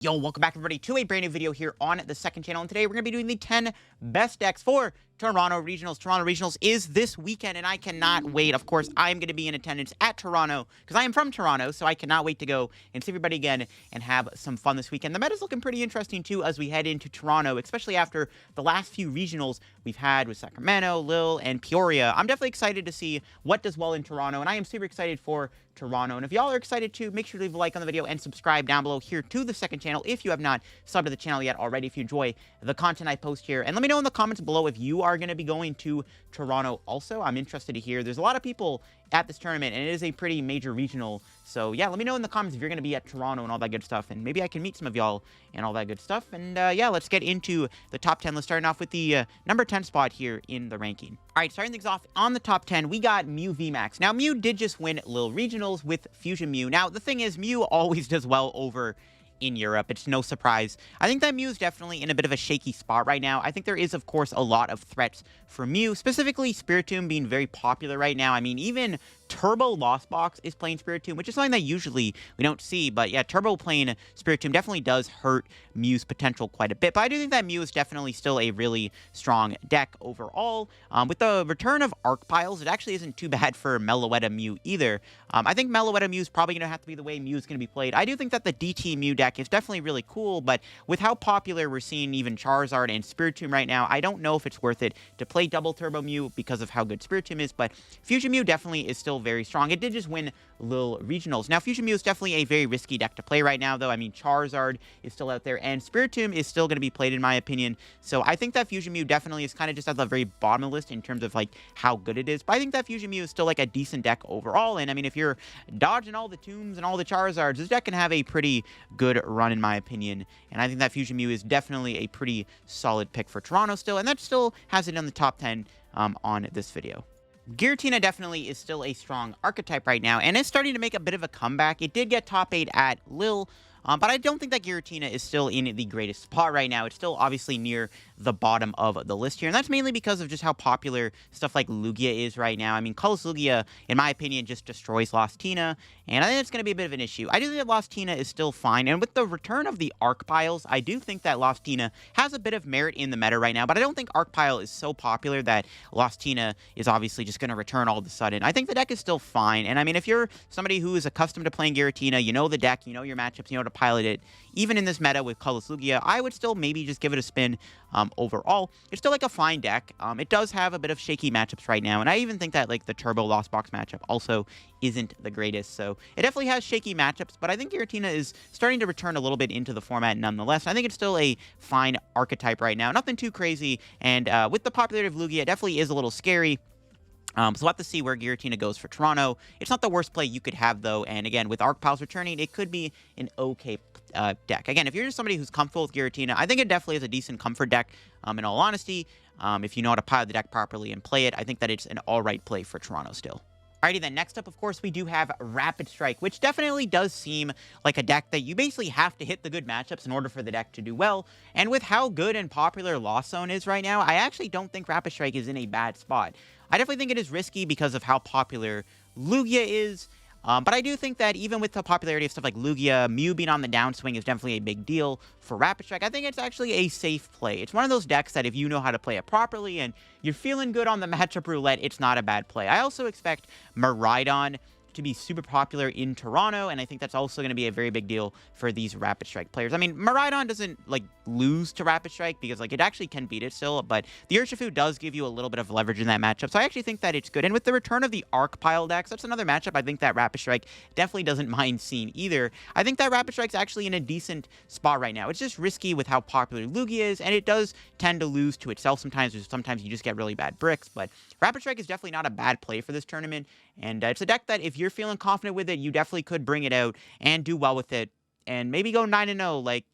Yo, welcome back everybody to a brand new video here on the second channel, and today we're going to be doing the 10 best decks for Toronto Regionals. Toronto Regionals is this weekend, and I cannot wait. Of course, I'm going to be in attendance at Toronto, because I am from Toronto, so I cannot wait to go and see everybody again and have some fun this weekend. The meta's looking pretty interesting, too, as we head into Toronto, especially after the last few regionals we've had with Sacramento, Lille, and Peoria. I'm definitely excited to see what does well in Toronto, and I am super excited for Toronto. And if y'all are excited too, make sure to leave a like on the video and subscribe down below here to the second channel if you have not subbed to the channel yet already, if you enjoy the content I post here. And let me know in the comments below if you are going to be going to Toronto also. I'm interested to hear. There's a lot of people at this tournament, and it is a pretty major regional. So yeah, let me know in the comments if you're going to be at Toronto and all that good stuff, and maybe I can meet some of y'all and all that good stuff. And yeah, let's get into the top 10. Let's start off with the number 10 spot here in the ranking. All right, starting things off on the top 10, we got Mew VMAX. Now, Mew did just win Lille Regionals with Fusion Mew. Now, the thing is, Mew always does well over in Europe. It's no surprise. I think that Mew is definitely in a bit of a shaky spot right now. I think there is, of course, a lot of threats for Mew, specifically Spiritomb being very popular right now. I mean, even Turbo Lost Box is playing Spiritomb, which is something that usually we don't see. But yeah, Turbo playing Spiritomb definitely does hurt Mew's potential quite a bit. But I do think that Mew is definitely still a really strong deck overall. With the return of Arc Piles, it actually isn't too bad for Meloetta Mew either. I think Meloetta Mew is probably going to have to be the way Mew is going to be played. I do think that the DT Mew deck is definitely really cool, but with how popular we're seeing even Charizard and Spiritomb right now, I don't know if it's worth it to play double Turbo Mew because of how good Spiritomb is, but Fusion Mew definitely is still very strong. It did just win Lille Regionals. Now, Fusion Mew is definitely a very risky deck to play right now, though. I mean, Charizard is still out there, and Spiritomb is still going to be played, in my opinion. So I think that Fusion Mew definitely is kind of just at the very bottom of the list in terms of, like, how good it is. But I think that Fusion Mew is still, like, a decent deck overall. And, I mean, if you're dodging all the Tombs and all the Charizards, this deck can have a pretty good run, in my opinion. And I think that Fusion Mew is definitely a pretty solid pick for Toronto still, and that still has it in the top 10 on this video. Giratina definitely is still a strong archetype right now, and it's starting to make a bit of a comeback. It did get top 8 at Lille, but I don't think that Giratina is still in the greatest spot right now. It's still obviously near the bottom of the list here, and that's mainly because of just how popular stuff like Lugia is right now. I mean, Colorless Lugia, in my opinion, just destroys Lost Tina, and I think it's going to be a bit of an issue. I do think that Lost Tina is still fine, and with the return of the Arc Piles, I do think that Lost Tina has a bit of merit in the meta right now, but I don't think Arc Pile is so popular that Lost Tina is obviously just going to return all of a sudden. I think the deck is still fine, and I mean, if you're somebody who is accustomed to playing Giratina, you know the deck, you know your matchups, you know how to pilot it, even in this meta with Colorless Lugia, I would still maybe just give it a spin. Overall, it's still like a fine deck. It does have a bit of shaky matchups right now, and I even think that like the Turbo Lost Box matchup also isn't the greatest, so it definitely has shaky matchups, but I think Giratina is starting to return a little bit into the format nonetheless. I think it's still a fine archetype right now, nothing too crazy, and with the popularity of Lugia, it definitely is a little scary. So we'll have to see where Giratina goes for Toronto. It's not the worst play you could have, though, and again, with Arc Piles returning, it could be an okay deck. Again, if you're just somebody who's comfortable with Giratina, I think it definitely is a decent comfort deck, in all honesty. If you know how to pilot the deck properly and play it, I think that it's an alright play for Toronto still. Alrighty then, next up, of course, we do have Rapid Strike, which definitely does seem like a deck that you basically have to hit the good matchups in order for the deck to do well. And with how good and popular Lost Zone is right now, I actually don't think Rapid Strike is in a bad spot. I definitely think it is risky because of how popular Lugia is. But I do think that even with the popularity of stuff like Lugia, Mew being on the downswing is definitely a big deal for Rapid Strike. I think it's actually a safe play. It's one of those decks that if you know how to play it properly and you're feeling good on the matchup roulette, it's not a bad play. I also expect Miraidon to be super popular in Toronto, and I think that's also going to be a very big deal for these Rapid Strike players. I mean, Miraidon doesn't, like, lose to Rapid Strike because, like, it actually can beat it still, but the Urshifu does give you a little bit of leverage in that matchup, so I actually think that it's good. And with the return of the Arc Pile decks, that's another matchup I think that Rapid Strike definitely doesn't mind seeing either. I think that Rapid Strike's actually in a decent spot right now. It's just risky with how popular Lugia is, and it does tend to lose to itself sometimes, or sometimes you just get really bad bricks, but Rapid Strike is definitely not a bad play for this tournament, and it's a deck that if you're feeling confident with it, you definitely could bring it out and do well with it, and maybe go 9-0 like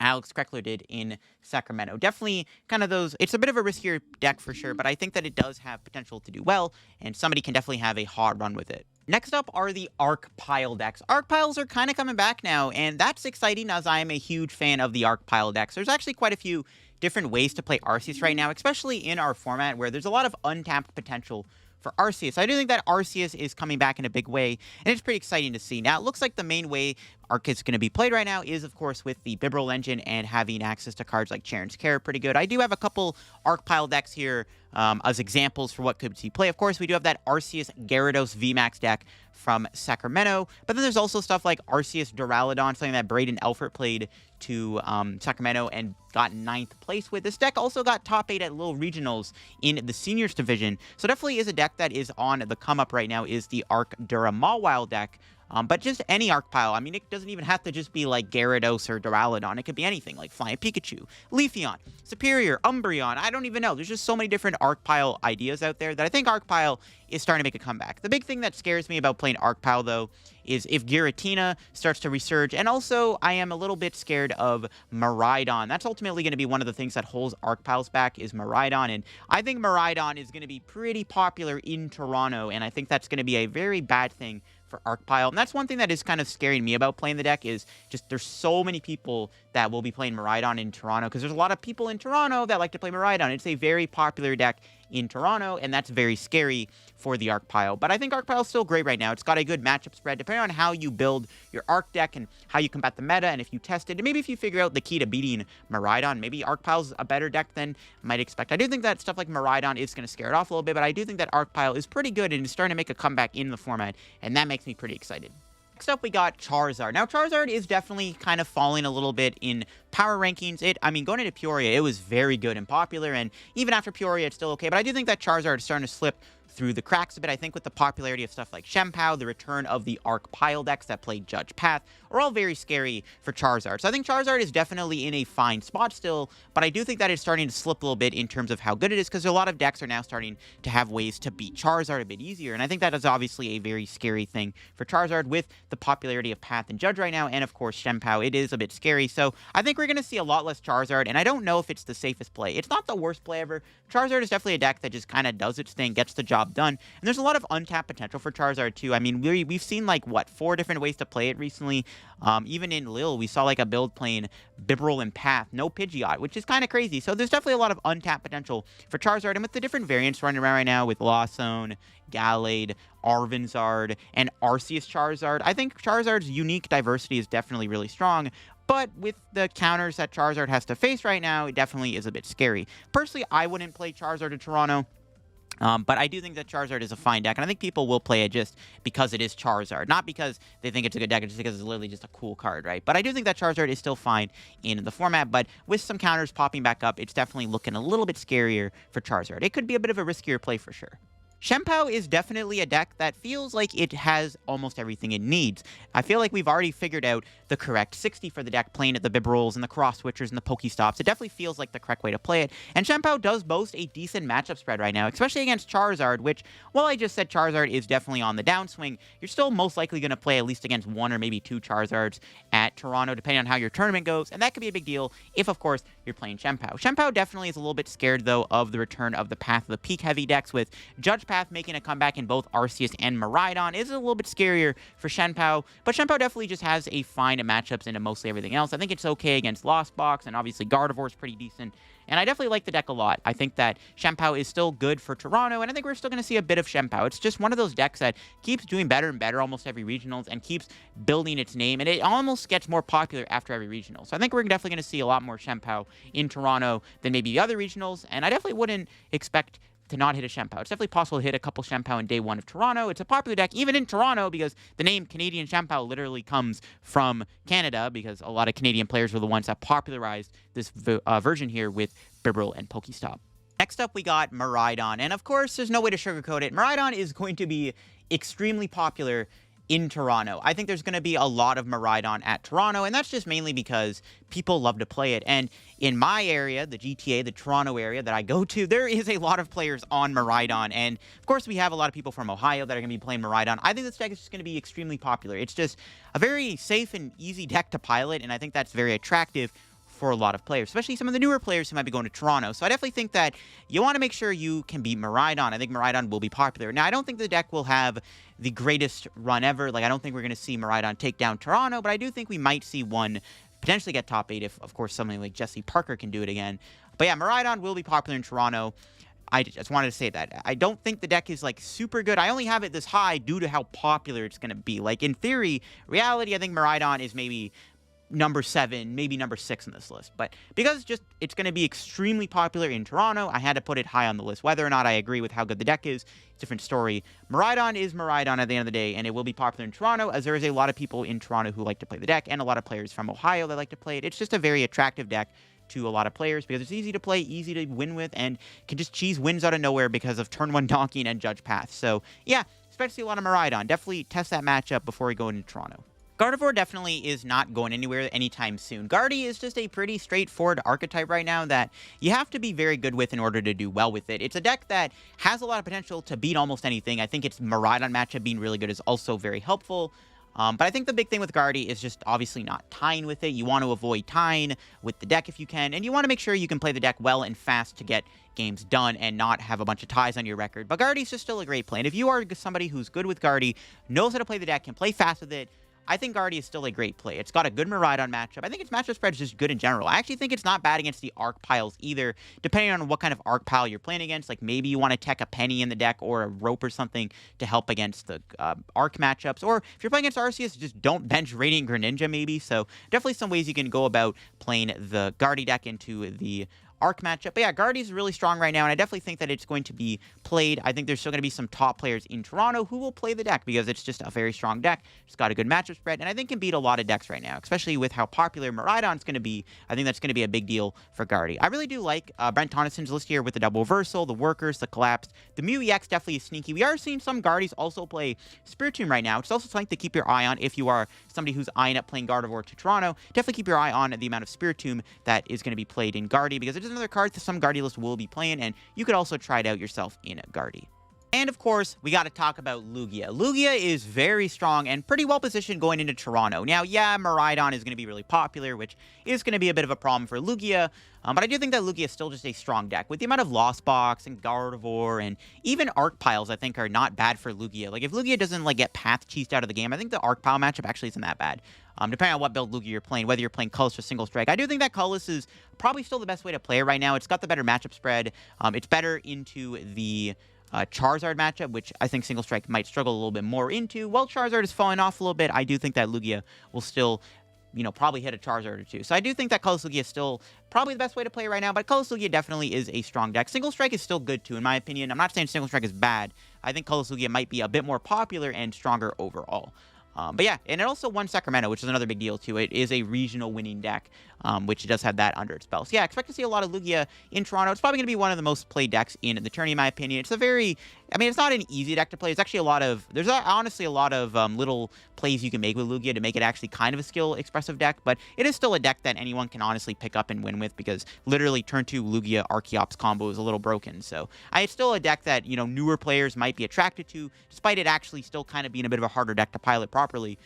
Alex Kreckler did in Sacramento. Definitely kind of those, it's a bit of a riskier deck for sure, but I think that it does have potential to do well, and somebody can definitely have a hot run with it. Next up are the Arc Pile decks. Arc Piles are kind of coming back now, and that's exciting as I am a huge fan of the Arc Pile decks. There's actually quite a few different ways to play Arceus right now, especially in our format where there's a lot of untapped potential for Arceus. I do think that Arceus is coming back in a big way, and it's pretty exciting to see. Now, it looks like the main way Arc is going to be played right now is, of course, with the Bibarel engine and having access to cards like Charon's Care pretty good. I do have a couple Arc Pile decks here as examples for what could see play. Of course, we do have that Arceus Gyarados VMAX deck from Sacramento, but then there's also stuff like Arceus Duraludon, something that Braden Elfert played to Sacramento and got 9th place with. This deck also got top 8 at Little Regionals in the Seniors Division, so definitely is a deck that is on the come-up right now, is the Arc Duramawile deck. But just any Arc Pile. I mean, it doesn't even have to just be like Gyarados or Duraludon. It could be anything, like Flying Pikachu, Leafeon, Superior, Umbreon. I don't even know. There's just so many different Arc Pile ideas out there that I think Arc Pile is starting to make a comeback. The big thing that scares me about playing Arc Pile, though, is if Giratina starts to resurge. And also, I am a little bit scared of Miraidon. That's ultimately going to be one of the things that holds Arc Piles back, is Miraidon. And I think Miraidon is going to be pretty popular in Toronto, and I think that's going to be a very bad thing for Arc Pile. And that's one thing that is kind of scaring me about playing the deck, is just there's so many people that will be playing Miraidon in Toronto, because there's a lot of people in Toronto that like to play Miraidon. It's a very popular deck in Toronto, and that's very scary for the Arc Pile. But I think Arc Pile is still great right now. It's got a good matchup spread, depending on how you build your Arc deck and how you combat the meta, and if you test it, and maybe if you figure out the key to beating Miraidon, maybe Arc Pile's a better deck than I might expect. I do think that stuff like Miraidon is going to scare it off a little bit, but I do think that Arc Pile is pretty good and is starting to make a comeback in the format, and that makes me pretty excited. Next up, we got Charizard. Now, Charizard is definitely kind of falling a little bit in power rankings. I mean, going into Peoria, it was very good and popular, and even after Peoria, it's still okay. But I do think that Charizard is starting to slip through the cracks a bit. I think with the popularity of stuff like Chien-Pao, the return of the Arc Pile decks that play Judge Path, are all very scary for Charizard. So I think Charizard is definitely in a fine spot still, but I do think that it's starting to slip a little bit in terms of how good it is, because a lot of decks are now starting to have ways to beat Charizard a bit easier, and I think that is obviously a very scary thing for Charizard with the popularity of Path and Judge right now, and of course Chien-Pao. It is a bit scary, so I think we're going to see a lot less Charizard, and I don't know if it's the safest play. It's not the worst play ever. Charizard is definitely a deck that just kind of does its thing, gets the job done, and there's a lot of untapped potential for Charizard too. I mean, we've seen like, what, 4 different ways to play it recently. Even in Lille, we saw like a build playing Bibarel and Path, no Pidgeot, which is kind of crazy. So there's definitely a lot of untapped potential for Charizard, and with the different variants running around right now with Lawson, Gallade, Arvinzard, and Arceus Charizard, I think Charizard's unique diversity is definitely really strong. But with the counters that Charizard has to face right now, it definitely is a bit scary. Personally, I wouldn't play Charizard in Toronto. But I do think that Charizard is a fine deck, and I think people will play it just because it is Charizard. Not because they think it's a good deck, just because it's literally just a cool card, right? But I do think that Charizard is still fine in the format, but with some counters popping back up, it's definitely looking a little bit scarier for Charizard. It could be a bit of a riskier play for sure. Chien-Pao is definitely a deck that feels like it has almost everything it needs. I feel like we've already figured out the correct 60 for the deck, playing at the Bibarels and the Cross Switchers and the Pokestops. It definitely feels like the correct way to play it, and Chien-Pao does boast a decent matchup spread right now, especially against Charizard, which, while I just said Charizard is definitely on the downswing, you're still most likely going to play at least against 1 or maybe 2 Charizards at Toronto, depending on how your tournament goes, and that could be a big deal if, of course, you're playing Chien-Pao. Chien-Pao definitely is a little bit scared, though, of the return of the Path of the Peak-heavy decks, with Judge Path making a comeback in both Arceus and Miraidon. Is a little bit scarier for Chien-Pao, but Chien-Pao definitely just has a fine matchups into mostly everything else. I think it's okay against Lost Box, and obviously Gardevoir is pretty decent, and I definitely like the deck a lot. I think that Chien-Pao is still good for Toronto, and I think we're still going to see a bit of Chien-Pao. It's just one of those decks that keeps doing better and better almost every regionals, and keeps building its name, and it almost gets more popular after every regional. So I think we're definitely going to see a lot more Chien-Pao in Toronto than maybe the other regionals, and I definitely wouldn't expect to not hit a Chien-Pao. It's definitely possible to hit a couple Chien-Pao in day 1 of Toronto. It's a popular deck even in Toronto, because the name Canadian Chien-Pao literally comes from Canada, because a lot of Canadian players were the ones that popularized this version here with Bibarel and Pokestop. Next up, we got Miraidon, and of course, there's no way to sugarcoat it. Miraidon is going to be extremely popular in Toronto. I think there's going to be a lot of Miraidon at Toronto, and that's just mainly because people love to play it. And in my area, the GTA, the Toronto area that I go to, there is a lot of players on Miraidon, and of course we have a lot of people from Ohio that are going to be playing Miraidon. I think this deck is just going to be extremely popular. It's just a very safe and easy deck to pilot, and I think that's very attractive for a lot of players, especially some of the newer players who might be going to Toronto. So I definitely think that you want to make sure you can beat Miraidon. I think Miraidon will be popular. Now, I don't think the deck will have the greatest run ever. Like, I don't think we're going to see Miraidon take down Toronto, but I do think we might see one potentially get top 8 if, of course, somebody like Jesse Parker can do it again. But yeah, Miraidon will be popular in Toronto. I just wanted to say that. I don't think the deck is, like, super good. I only have it this high due to how popular it's going to be. Like, in theory, reality, I think Miraidon is maybe number 7, maybe number 6 on this list. But because it's going to be extremely popular in Toronto, I had to put it high on the list. Whether or not I agree with how good the deck is, different story. Miraidon is Miraidon at the end of the day, and it will be popular in Toronto, as there is a lot of people in Toronto who like to play the deck, and a lot of players from Ohio that like to play it. It's just a very attractive deck to a lot of players because it's easy to play, easy to win with, and can just cheese wins out of nowhere because of turn 1 donking and judge path. So yeah, especially a lot of Miraidon. Definitely test that matchup before we go into Toronto. Gardevoir definitely is not going anywhere anytime soon. Guardy is just a pretty straightforward archetype right now that you have to be very good with in order to do well with it. It's a deck that has a lot of potential to beat almost anything. I think its Miraidon matchup being really good is also very helpful. But I think the big thing with Guardy is just obviously not tying with it. You want to avoid tying with the deck if you can, and you want to make sure you can play the deck well and fast to get games done and not have a bunch of ties on your record. But Guardy's just still a great play, and if you are somebody who's good with Guardy, knows how to play the deck, can play fast with it, I think Guardy is still a great play. It's got a good Miraidon matchup. I think its matchup spread is just good in general. I actually think it's not bad against the Arc Piles either, depending on what kind of Arc Pile you're playing against. Like, maybe you want to tech a Penny in the deck or a Rope or something to help against the Arc matchups. Or if you're playing against Arceus, just don't bench Radiant Greninja maybe. So definitely some ways you can go about playing the Guardy deck into the Arc matchup. But yeah, Guardy's really strong right now, and I definitely think that it's going to be played. I think there's still going to be some top players in Toronto who will play the deck because it's just a very strong deck. It's got a good matchup spread, and I think can beat a lot of decks right now, especially with how popular Miraidon's going to be. I think that's going to be a big deal for Guardy. I really do like Brent Tonnison's list here with the double reversal, the workers, the collapsed. The Mew EX definitely is sneaky. We are seeing some Guardies also play Spiritomb right now, which is also something to keep your eye on if you are somebody who's eyeing up playing Gardevoir to Toronto. Definitely keep your eye on the amount of Spiritomb that is going to be played in Guardy, because it is another card that some Guardy list will be playing, and you could also try it out yourself in Guardy. And of course, we got to talk about Lugia. Lugia is very strong and pretty well positioned going into Toronto. Now, yeah, Miraidon is going to be really popular, which is going to be a bit of a problem for Lugia. But I do think that Lugia is still just a strong deck. With the amount of Lost Box and Gardevoir and even Arc Piles, I think are not bad for Lugia. Like, if Lugia doesn't like get path cheesed out of the game, I think the Arc Pile matchup actually isn't that bad. Depending on what build Lugia you're playing, whether you're playing Colorless or Single Strike. I do think that Colorless is probably still the best way to play it right now. It's got the better matchup spread. It's better into the Charizard matchup, which I think Single Strike might struggle a little bit more into. While Charizard is falling off a little bit, I do think that Lugia will still, probably hit a Charizard or two. So I do think that Colorless Lugia is still probably the best way to play right now, but Colorless Lugia definitely is a strong deck. Single Strike is still good too, in my opinion. I'm not saying Single Strike is bad. I think Colorless Lugia might be a bit more popular and stronger overall. But yeah, and it also won Sacramento, which is another big deal too. It is a regional winning deck, which does have that under its belt. So yeah, expect to see a lot of Lugia in Toronto. It's probably going to be one of the most played decks in the tourney, in my opinion. It's it's not an easy deck to play. It's actually there's honestly a lot of little plays you can make with Lugia to make it actually kind of a skill-expressive deck, but it is still a deck that anyone can honestly pick up and win with, because literally turn 2 Lugia Archeops combo is a little broken. So it's still a deck that, newer players might be attracted to, despite it actually still kind of being a bit of a harder deck to pilot properly.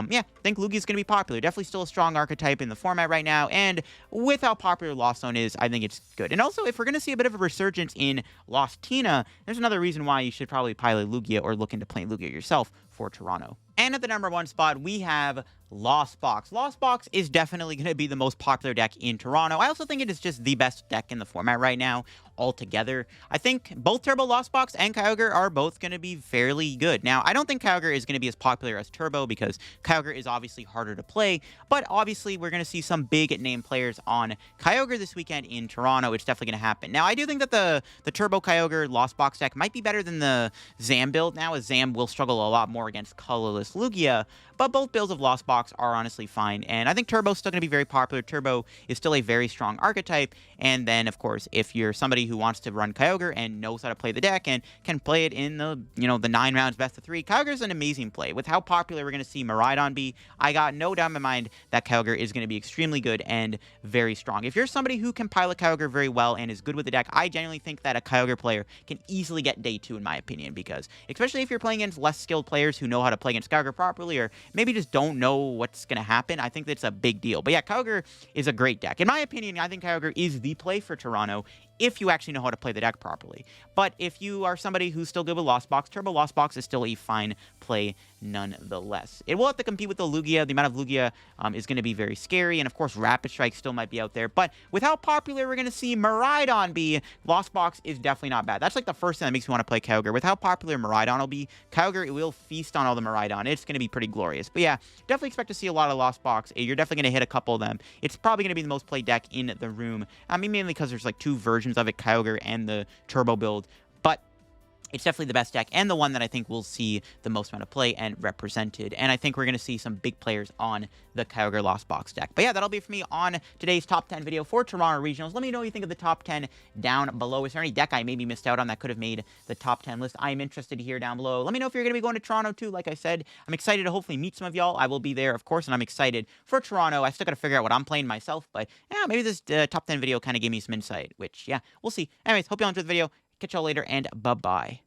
Yeah, I think Lugia's going to be popular. Definitely still a strong archetype in the format right now, and with how popular Lost Zone is, I think it's good. And also, if we're going to see a bit of a resurgence in Lost Tina, there's another reason why you should probably pilot Lugia or look into playing Lugia yourself for Toronto. And at the number 1 spot, we have Lost Box. Lost Box is definitely going to be the most popular deck in Toronto. I also think it is just the best deck in the format right now altogether. I think both Turbo Lost Box and Kyogre are both going to be fairly good. Now, I don't think Kyogre is going to be as popular as Turbo, because Kyogre is obviously harder to play, but obviously we're going to see some big name players on Kyogre this weekend in Toronto. It's definitely going to happen. Now, I do think that the Turbo Kyogre Lost Box deck might be better than the Zam build now, as Zam will struggle a lot more against colorless Lugia, but both builds of Lost Box are honestly fine, and I think Turbo's still going to be very popular. Turbo is still a very strong archetype, and then, of course, if you're somebody who wants to run Kyogre and knows how to play the deck and can play it in the, the 9 rounds best of 3, Kyogre's an amazing play. With how popular we're going to see Miraidon be, I got no doubt in my mind that Kyogre is going to be extremely good and very strong. If you're somebody who can pilot Kyogre very well and is good with the deck, I genuinely think that a Kyogre player can easily get day 2, in my opinion, because especially if you're playing against less skilled players who know how to play against Kyogre properly, or maybe just don't know what's going to happen, I think that's a big deal. But yeah, Kyogre is a great deck. In my opinion, I think Kyogre is the play for Toronto if you actually know how to play the deck properly. But if you are somebody who's still good with Lost Box, Turbo Lost Box is still a fine play nonetheless. It will have to compete with the Lugia. The amount of Lugia is going to be very scary, and of course Rapid Strike still might be out there. But with how popular we're going to see Miraidon be, Lost Box is definitely not bad. That's like the first thing that makes me want to play Kyogre. With how popular Miraidon will be, Kyogre will feast on all the Miraidon. It's going to be pretty glorious. But yeah, definitely expect to see a lot of Lost Box. You're definitely going to hit a couple of them. It's probably going to be the most played deck in the room. I mean, mainly because there's like 2 versions of it, Kyogre and the Turbo build. But it's definitely the best deck and the one that I think will see the most amount of play and represented. And I think we're going to see some big players on the Kyogre Lost Box deck. But yeah, that'll be for me on today's top 10 video for Toronto Regionals. Let me know what you think of the top 10 down below. Is there any deck I maybe missed out on that could have made the top 10 list? I am interested to hear down below. Let me know if you're going to be going to Toronto too. Like I said, I'm excited to hopefully meet some of y'all. I will be there, of course, and I'm excited for Toronto. I still got to figure out what I'm playing myself. But yeah, maybe this top 10 video kind of gave me some insight, which yeah, we'll see. Anyways, hope y'all enjoyed the video. Catch y'all later, and bye-bye.